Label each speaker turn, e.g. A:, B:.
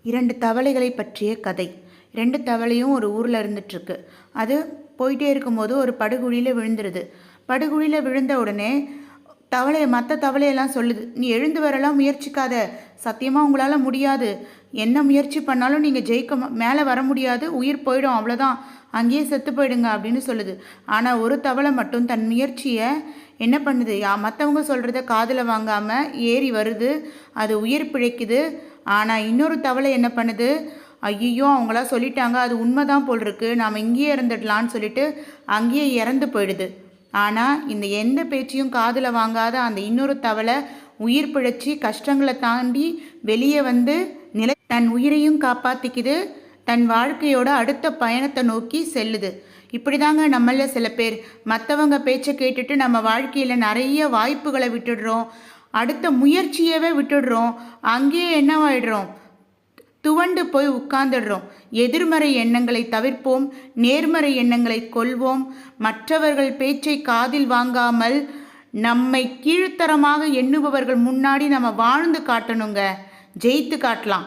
A: 2 தவளைகளை பற்றிய கதை. 2 தவளையும் ஒரு ஊரில் இருந்துட்டுருக்கு. அது போயிட்டே இருக்கும்போது ஒரு படுகுழியில் விழுந்துருது. படுகுழியில் விழுந்த உடனே மற்ற தவளையெல்லாம் சொல்லுது, நீ எழுந்து வரலாம் முயற்சிக்காத, சத்தியமாக உங்களால் முடியாது, என்ன முயற்சி பண்ணாலும் நீங்கள் மேலே வர முடியாது, உயிர் போயிடும், அவ்வளோதான், அங்கேயே செத்து போயிடுங்க அப்படின்னு சொல்லுது. ஆனால் ஒரு தவளை மட்டும் தன் முயற்சியை என்ன பண்ணுது, மற்றவங்க சொல்கிறத காதில் வாங்காமல் ஏறி வருது, அது உயிர் பிழைக்குது. ஆனால் இன்னொரு தவளை என்ன பண்ணுது, ஐயோ அவங்களா சொல்லிட்டாங்க, அது உண்மைதான் போல் இருக்கு, நாம் இங்கேயே இறந்துடலான்னு சொல்லிட்டு அங்கேயே இறந்து போயிடுது. ஆனால் இந்த எந்த பேச்சையும் காதில் வாங்காத அந்த இன்னொரு தவளை உயிர் பிழைச்சி கஷ்டங்களை தாண்டி வெளியே வந்து தன் உயிரையும் காப்பாற்றிக்குது, தன் வாழ்க்கையோட அடுத்த பயணத்தை நோக்கி செல்லுது. இப்படி தாங்க நம்மள சில பேர் மற்றவங்க பேச்சை கேட்டுட்டு நம்ம வாழ்க்கையில் நிறைய வாய்ப்புகளை விட்டுடுறோம், அடுத்த முயற்சியவே விட்டுடுறோம், அங்கேயே என்னவாயிடுறோம், துவண்டு போய் உட்கார்ந்துடுறோம். எதிர்மறை எண்ணங்களை தவிர்ப்போம், நேர்மறை எண்ணங்களை கொள்வோம். மற்றவர்கள் பேச்சை காதில் வாங்காமல் நம்மை கீழ்த்தரமாக எண்ணுபவர்கள் முன்னாடி நம்ம வாழ்ந்து காட்டணுங்க, ஜெயித்து காட்டலாம்.